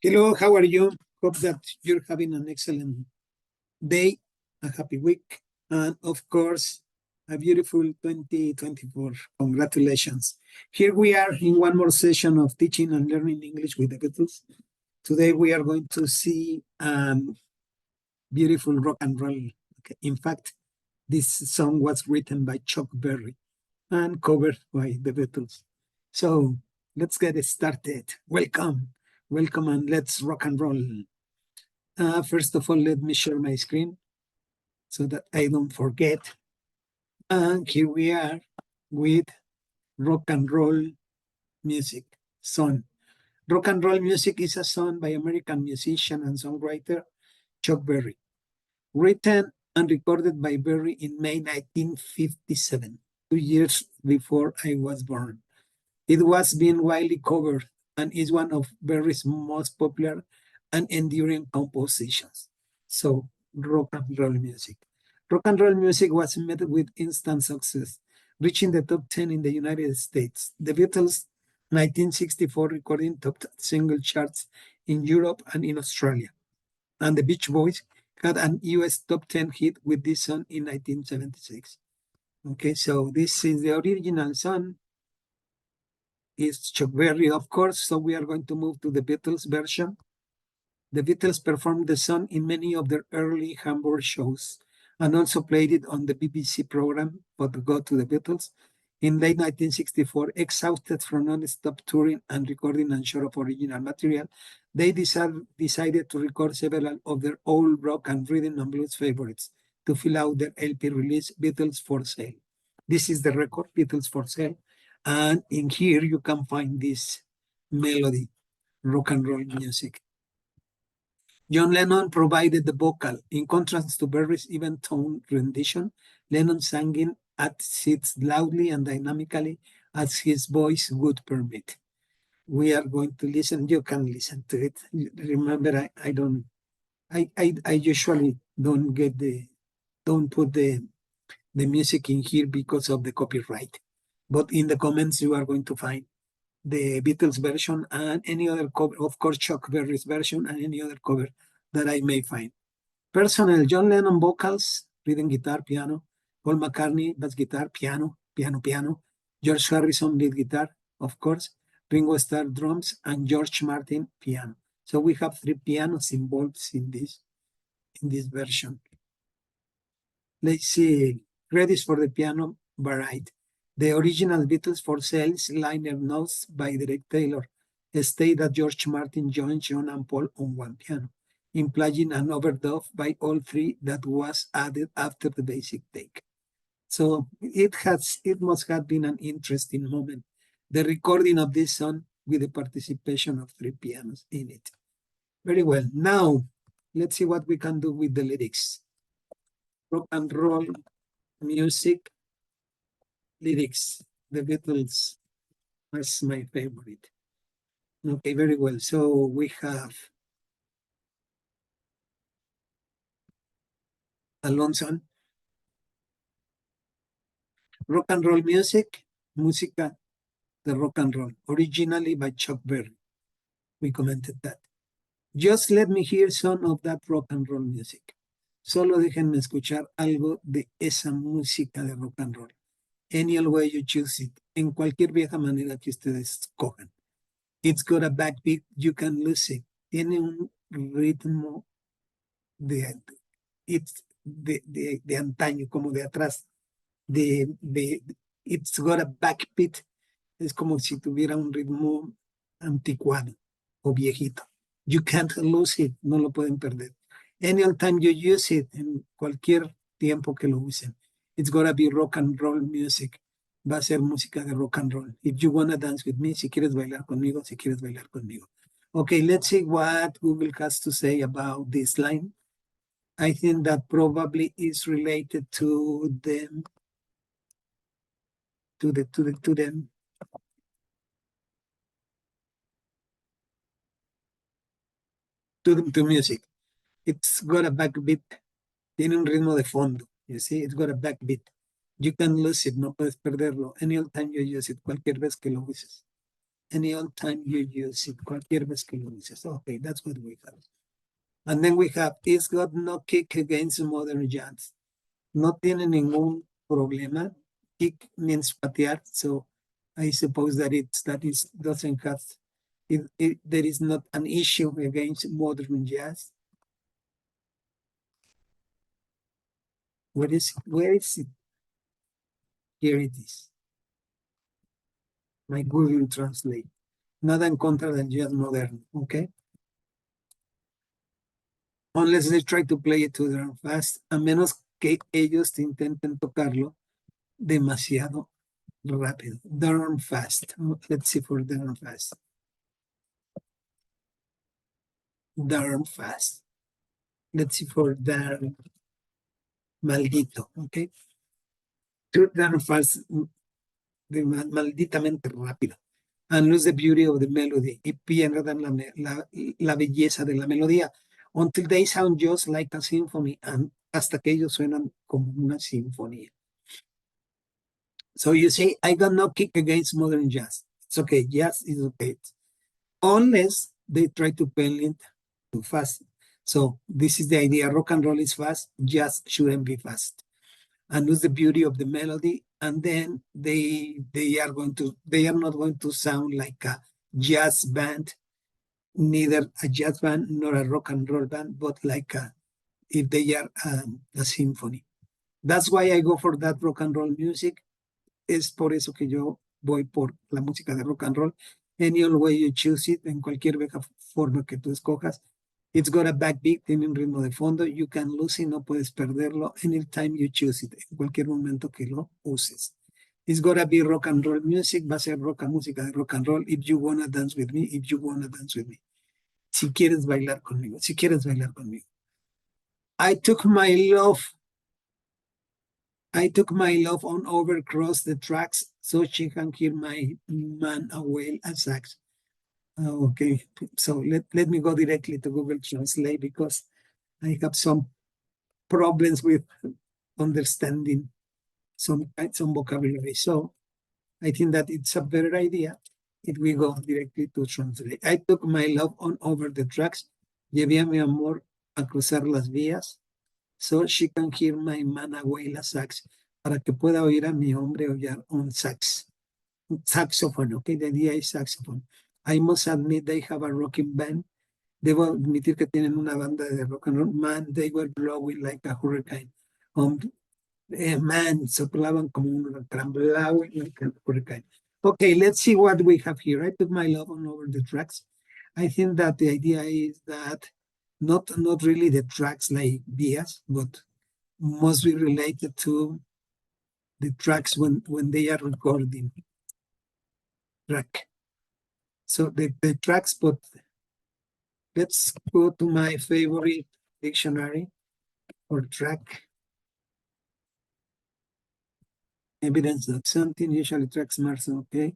Hello, how are you? Hope that you're having an excellent day, a happy week, and of course, a beautiful 2024. Congratulations. Here we are in one more session of teaching and learning English with the Beatles. Today we are going to see beautiful rock and roll. Okay. In fact, this song was written by Chuck Berry and covered by the Beatles. So let's get it started. Welcome, and let's rock and roll. First of all, let me share my screen so that I don't forget. And here we are with rock and roll music song. Rock and roll music is a song by American musician and songwriter Chuck Berry, written and recorded by Berry in May 1957, 2 years before I was born. It was being widely covered and is one of Berry's most popular and enduring compositions. So, rock and roll music. Rock and roll music was met with instant success, reaching the top 10 in the United States. The Beatles' 1964 recording topped single charts in Europe and in Australia. And the Beach Boys had an US top 10 hit with this song in 1976. Okay, so this is the original song. It's Chuck Berry, of course, so we are going to move to the Beatles version. The Beatles performed the song in many of their early Hamburg shows and also played it on the BBC program, But Go to the Beatles. In late 1964, exhausted from non-stop touring and recording and short of original material, they decided to record several of their old rock and rhythm and blues favorites to fill out their LP release, Beatles for Sale. This is the record, Beatles for Sale. And in here, you can find this melody, rock and roll music. John Lennon provided the vocal. In contrast to Berry's even tone rendition, Lennon sang in at it loudly and dynamically as his voice would permit. We are going to listen. You can listen to it. Remember, I usually don't put the music in here because of the copyright. But in the comments, you are going to find the Beatles version and any other cover, of course, Chuck Berry's version and any other cover that I may find. Personnel: John Lennon vocals, rhythm guitar, piano. Paul McCartney, bass guitar, piano. George Harrison, lead guitar, of course. Ringo Starr, drums, and George Martin, piano. So we have 3 pianos involved in this version. Let's see. Credits for the piano varied. The original Beatles for Sales liner notes by Derek Taylor state that George Martin joined John and Paul on one piano, implying an overdub by all 3 that was added after the basic take. So it must have been an interesting moment, the recording of this song with the participation of 3 pianos in it. Very well. Now, let's see what we can do with the lyrics. Rock and roll music lyrics. The Beatles was my favorite. Okay, very well. So we have Alonso. Rock and roll music, música de rock and roll, originally by Chuck Berry. We commented that. Just let me hear some of that rock and roll music. Solo déjenme escuchar algo de esa música de rock and roll. Any way you choose it, en cualquier vieja manera que ustedes escojan. It's got a backbeat, you can lose it. Tiene un ritmo de antaño, como de atrás. It's got a backbeat. Es como si tuviera un ritmo anticuado o viejito. You can't lose it, no lo pueden perder. Any time you use it, en cualquier tiempo que lo usen. It's gotta be rock and roll music. Va a ser música de rock and roll. If you wanna dance with me, si quieres bailar conmigo, si quieres bailar conmigo. Okay, let's see what Google has to say about this line. I think that probably is related to them. To music. It's got a backbeat. Tiene un ritmo de fondo. You see, it's got a backbeat. You can lose it, no puedes perderlo. Any time you use it, cualquier vez que lo uses. any old time you use it, cualquier vez que lo uses. Okay, that's what we have. And then we have, it's got no kick against modern jazz. No tiene ningún problema. Kick means patear, so I suppose that doesn't have, there is not an issue against modern jazz. Where is it? Where is it? Here it is. My Google Translate. Nada en contra del jazz moderno, okay? Unless they try to play it too darn fast, a menos que ellos intenten tocarlo demasiado rápido. Darn fast. Let's see for darn fast. Darn fast. Let's see for darn maldito, okay? Too darn fast, malditamente rápido. And lose the beauty of the melody. Y pierdan la belleza de la melodía. Until they sound just like a symphony. And hasta que ellos suenan como una sinfonía. So you say, I got no kick against modern jazz. It's okay. Jazz is okay. Unless they try to play it too fast. So this is the idea. Rock and roll is fast. Jazz shouldn't be fast. And lose the beauty of the melody. And then they are not going to sound like a jazz band, neither a jazz band nor a rock and roll band, but like if they are a symphony. That's why I go for that rock and roll music. Es por eso que yo voy por la música de rock and roll. Any old way you choose it, en cualquier forma que tú escojas. It's got a backbeat, tiene un ritmo de fondo. You can lose it, no puedes perderlo. Anytime you choose it, en cualquier momento que lo uses. It's gotta be rock and roll music, va a ser música de rock and roll. If you wanna dance with me, if you wanna dance with me. Si quieres bailar conmigo, si quieres bailar conmigo. I took my love on over across the tracks so she can hear my man a wail a sax. Okay, so let me go directly to Google Translate because I have some problems with understanding some vocabulary. So I think that it's a better idea if we go directly to translate. I took my love on over the tracks. Llevé a mi amor a cruzar las vías. So she can hear my man wail a sax. Para que pueda oír a mi hombre oír un sax. Saxophone, okay? The idea is saxophone. I must admit they have a rocking band. Debo admitir que tienen una banda de rock and roll. Man, they were blowing like a hurricane. Man, soplaban como un huracán, blowing like a hurricane. Okay, let's see what we have here. I took my love on over the tracks. I think that the idea is that not really the tracks like Diaz, but must be related to the tracks when they are recording track. So the tracks, but let's go to my favorite dictionary or track. Evidence that something usually tracks marks, okay.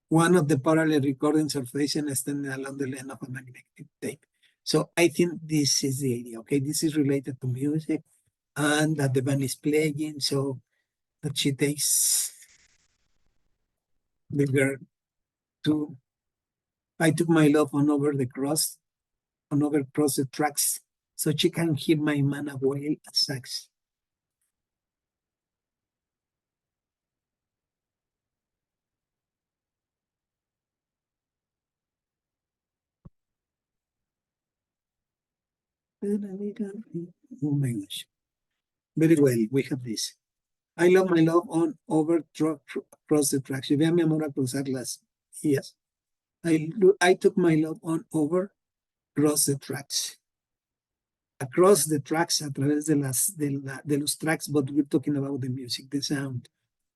One of the parallel recording surfacing extending along the length of a magnetic tape. So I think this is the idea, okay? This is related to music and that the band is playing, so that she takes the girl to, I took my love on over across the tracks, so she can hear my man a wail a sax. Oh my gosh. Very well, we have this. I love my love on over across the tracks. Llevé a mi amor a cruzar las vías. I took my love on over across the tracks. Across the tracks, a través de los tracks, but we're talking about the music, the sound.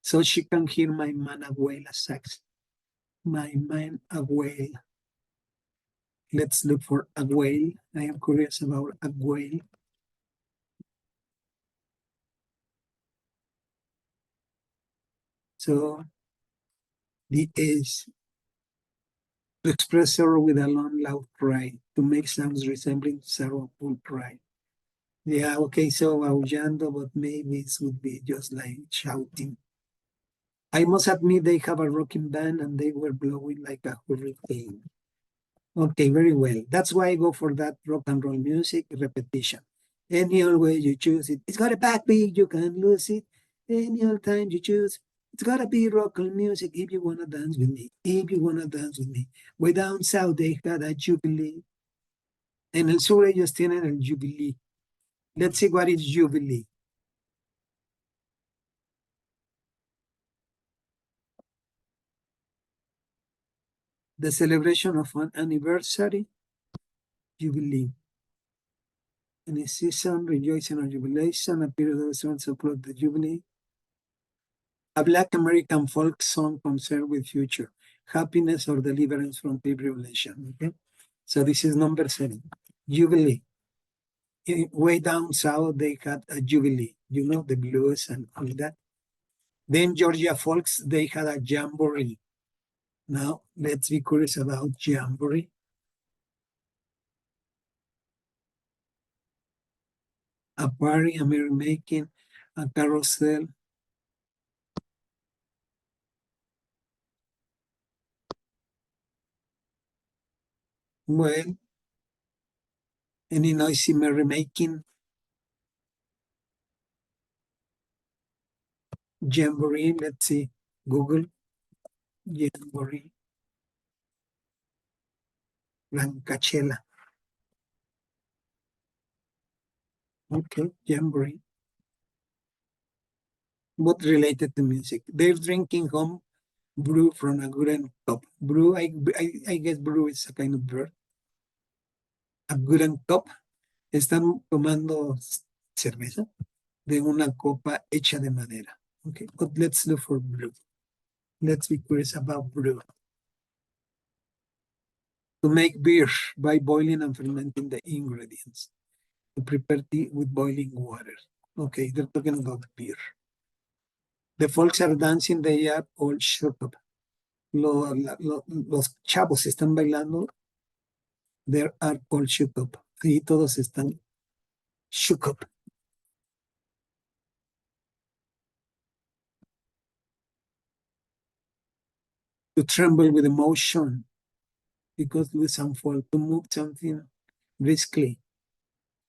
So she can hear my man a wail a sax. My man a wail. Let's look for a wail. I am curious about a wail. So the is to express sorrow with a long, loud cry, to make sounds resembling sorrowful cry. Yeah, okay, so aullando, but maybe it would be just like shouting. I must admit they have a rocking band and they were blowing like a hurricane. Okay, very well. That's why I go for that rock and roll music repetition. Any old way you choose it. It's got a backbeat, you can lose it. Any old time you choose. It's gotta be rock and music if you wanna dance with me. If you wanna dance with me. Way down south they got a jubilee. En el sur ellos tienen el jubilee. Let's see what is jubilee. The celebration of an anniversary, jubilee. Any season, rejoicing or jubilation, a period of songs support the jubilee. A Black American folk song concerned with future, happiness or deliverance from tribulation. Okay, so this is number 7. Jubilee. Way down south, they had a jubilee. You know the blues and all that. Then Georgia folks, they had a jamboree. Now let's be curious about jamboree. A party, a merrymaking, a carousel. Well, any noisy merrymaking, jamboree. Let's see, Google jamboree, Rancachela. Okay, jamboree. Both related to music. They're drinking home brew from a wooden cup. Brew, I guess brew is a kind of bird. A wooden cup. Están tomando cerveza de una copa hecha de madera. Okay, but let's look for brew. Let's be curious about brew. To make beer by boiling and fermenting the ingredients. To prepare tea with boiling water. Okay, they're talking about beer. The folks are dancing, they are all shook up. Los chavos están bailando, they are all shook up. Y todos están shook up. To tremble with emotion because with some fall, to move something briskly.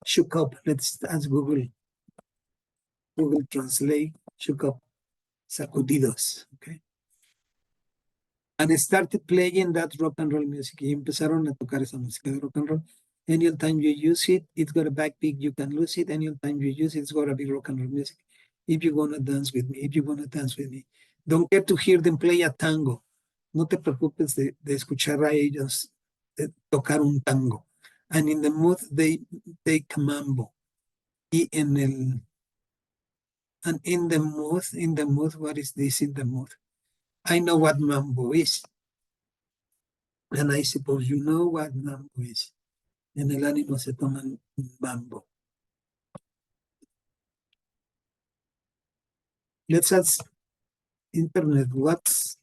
Shook up. Let's ask Google. Google Translate. Shook up. Sacudidos. Okay. And started playing that rock and roll music. Y empezaron a tocar esa música de rock and roll. Any time you use it, it's got a backbeat, you can lose it. Any time you use it, it's got to be rock and roll music. If you wanna dance with me, if you wanna dance with me. Don't care to hear them play a tango. No te preocupes de escuchar a ellos tocar un tango. And in the mood, they take mambo. Y en el, and in the mood, what is this in the mood? I know what mambo is. And I suppose you know what mambo is. En el ánimo se toman un mambo. Let's ask internet, what's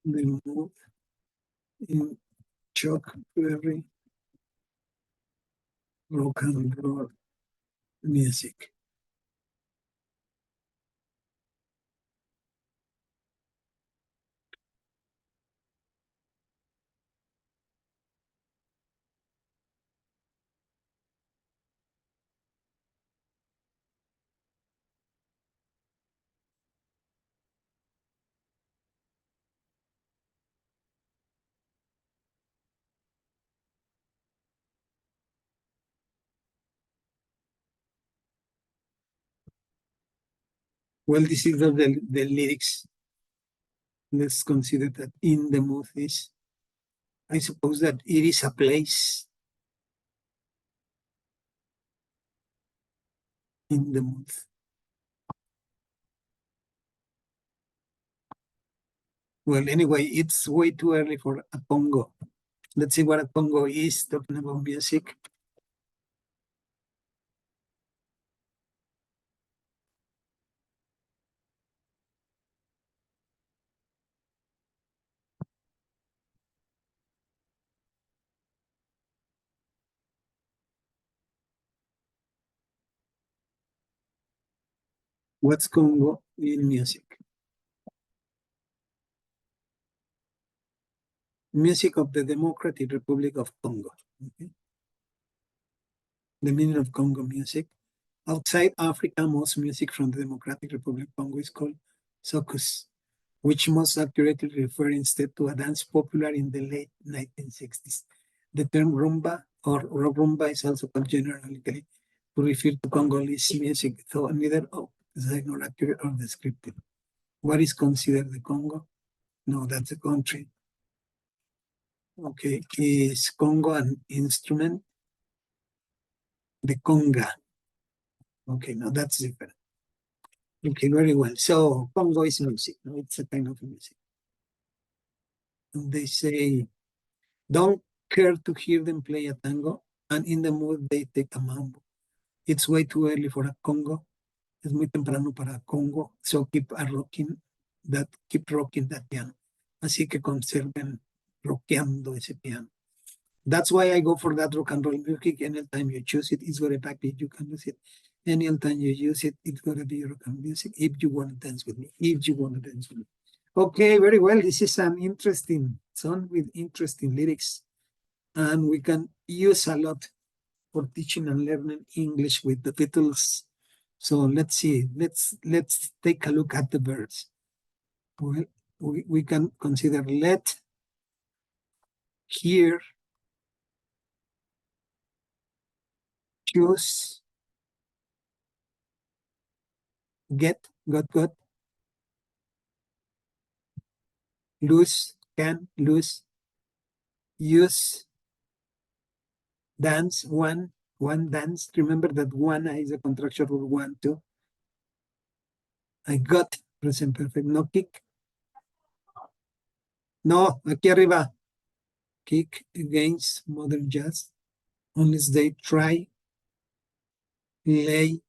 the mood in Chuck Berry rock and roll music? Well, this is the lyrics. Let's consider that in the mood is, I suppose that it is a place in the mood. Well, anyway, it's way too early for a Congo. Let's see what a Congo is talking about music. What's Congo in music? Music of the Democratic Republic of Congo. Okay. The meaning of Congo music. Outside Africa, most music from the Democratic Republic of Congo is called soukous, which most accurately refer instead to a dance popular in the late 1960s. The term rumba or rumba is also called generally to refer to Congolese music, though neither is nor accurate or descriptive. What is considered the Congo? No, that's a country. Okay, is Congo an instrument? The conga. Okay, now that's different. Okay, very well. So Congo is music. No, it's a kind of music. And they say, don't care to hear them play a tango, and in the mood they take a mambo. It's way too early for a Congo. Es muy temprano para Congo. So keep rocking that piano. Así que conserven rockeando ese piano. That's why I go for that rock and roll music. Anytime you choose it, it's very package. You can use it. Anytime you use it, it's going to be rock and music. If you want to dance with me, if you want to dance with me. Okay, very well. This is an interesting song with interesting lyrics, and we can use a lot for teaching and learning English with the Beatles. So let's see. Let's take a look at the verbs. Well, we can consider let, hear, choose, get, got, lose, can, lose, use, dance, one dance. Remember that one is a contraction of one, two. I got, present perfect, no kick. No, aquí arriba. Kick against modern jazz. Unless they try, lay,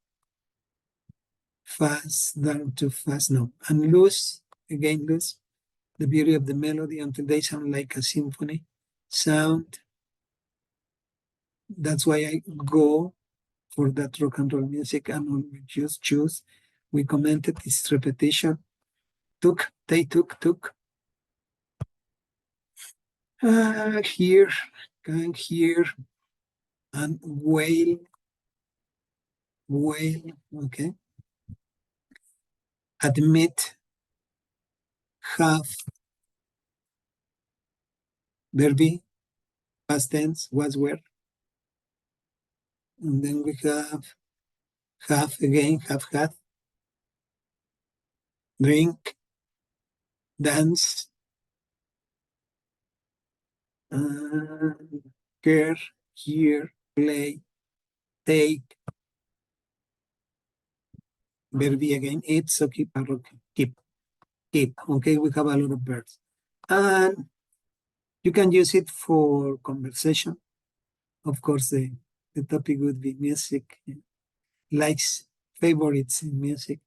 fast, down too fast, no. And lose, again lose, the beauty of the melody until they sound like a symphony. Sound, that's why I go for that rock and roll music and we just choose. We commented this repetition. Took, they took. Here, can hear, and wail, okay. Admit, have, verbi, past tense, was where. And then we have again, have had, drink, dance, care, hear, play, take, verbi again, eat, so keep, keep. Okay, we have a lot of verbs. And you can use it for conversation. Of course, the topic would be music, likes, favorites in music.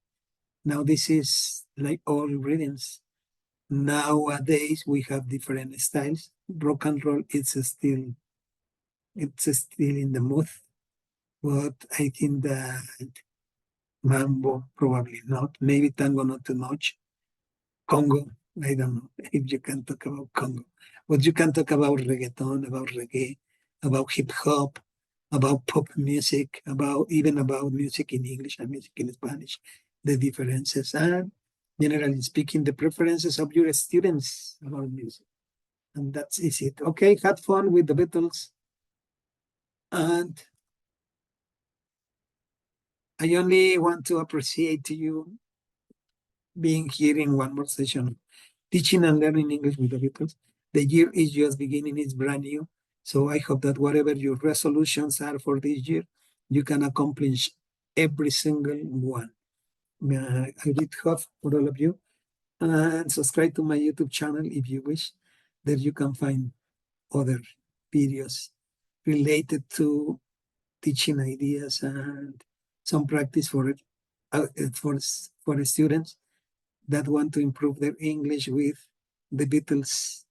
Now this is like all rhythms. Nowadays we have different styles. Rock and roll it's still in the mood, but I think that mambo probably not. Maybe tango not too much. Congo, I don't know if you can talk about Congo, but you can talk about reggaeton, about reggae, about hip hop, about pop music, about music in English and music in Spanish, the differences, and generally speaking, the preferences of your students about music. And that's it. Okay, had fun with the Beatles. And I only want to appreciate you being here in one more session, teaching and learning English with the Beatles. The year is just beginning, it's brand new. So I hope that whatever your resolutions are for this year, you can accomplish every single one. I did hope for all of you. And subscribe to my YouTube channel if you wish. There you can find other videos related to teaching ideas and some practice for students that want to improve their English with the Beatles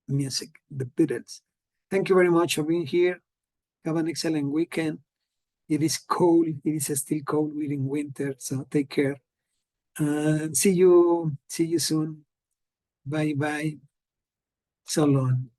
music, the Beatles. Thank you very much for being here. Have an excellent weekend. It is cold. It is still cold. We're in winter, so take care. See you soon. Bye bye. So long.